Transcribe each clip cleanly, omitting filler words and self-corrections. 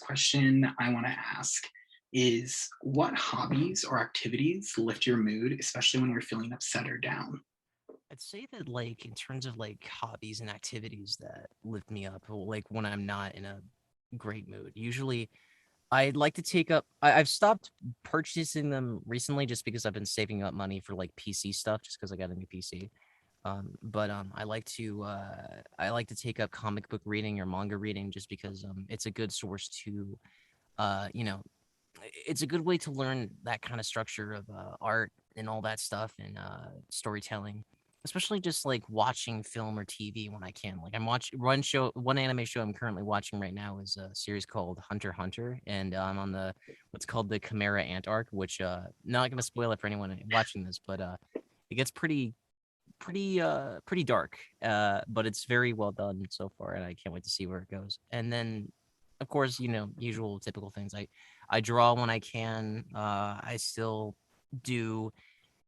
question I want to ask is what hobbies or activities lift your mood, especially when you're feeling upset or down? I'd say that, like, in terms of, like, hobbies and activities that lift me up, or, like, when I'm not in a great mood, usually I'd like to take up I've stopped purchasing them recently just because I've been saving up money for, like, PC stuff just because I got a new PC. I like to take up comic book reading or manga reading just because, it's a good source to, you know, it's a good way to learn that kind of structure of art and all that stuff and storytelling, especially just like watching film or TV when I can. Like I'm watching one anime show I'm currently watching right now is a series called Hunter x Hunter, and I'm on the what's called the Chimera Ant arc, which not gonna spoil it for anyone watching this, but it gets pretty dark, but it's very well done so far, and I can't wait to see where it goes. And then, of course, usual typical things. I draw when I can. I still do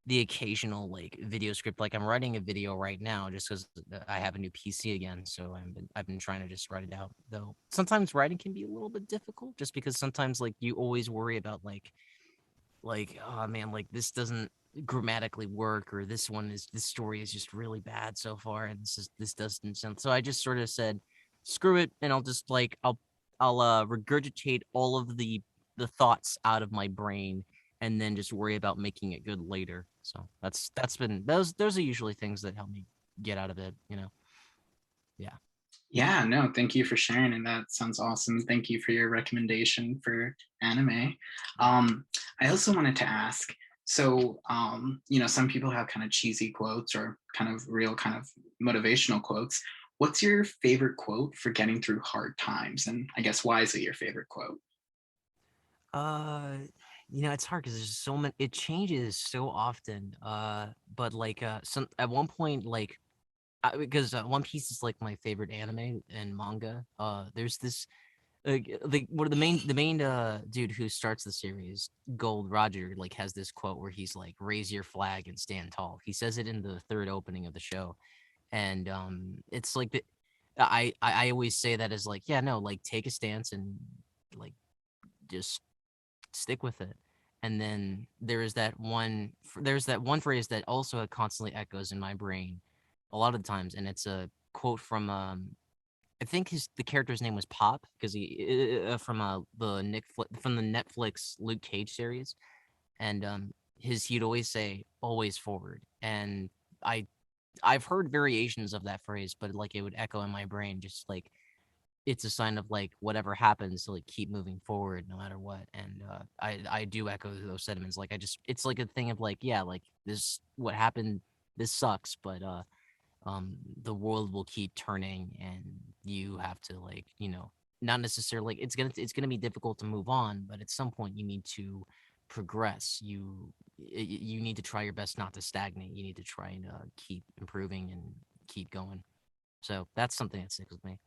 the occasional like video script. Like I'm writing a video right now just because I have a new PC again, so I've been trying to just write it out. Though sometimes writing can be a little bit difficult, just because sometimes like you always worry about like oh man, like this doesn't grammatically work, or this story is just really bad so far, and this doesn't sound. So I just sort of said screw it, and I'll regurgitate all of the thoughts out of my brain, and then just worry about making it good later. So that's been those are usually things that help me get out of it. Yeah. Yeah, no, thank you for sharing, and that sounds awesome. Thank you for your recommendation for anime. I also wanted to ask, some people have kind of cheesy quotes or kind of real kind of motivational quotes. What's your favorite quote for getting through hard times? And I guess why is it your favorite quote? Uh, it's hard because there's so many. It changes so often. But like, some at one point, like, because One Piece is like my favorite anime and manga. There's this the one of the main dude who starts the series, Gold Roger, like has this quote where he's like, "Raise your flag and stand tall." He says it in the third opening of the show, and it's like I always say that as like, yeah, no, like take a stance and like just stick with it. And then there's that one phrase that also constantly echoes in my brain a lot of the times, and it's a quote from I think the character's name was Pop because he from from the Netflix Luke Cage series, and he'd always say always forward, and I I've heard variations of that phrase, but like it would echo in my brain, just like it's a sign of like whatever happens to like keep moving forward no matter what. And I do echo those sentiments. Like I just it's like a thing of like, yeah, like this what happened, this sucks, but the world will keep turning, and you have to like, not necessarily like it's gonna be difficult to move on, but at some point you need to progress. You need to try your best not to stagnate. You need to try and keep improving and keep going. So that's something that sticks with me.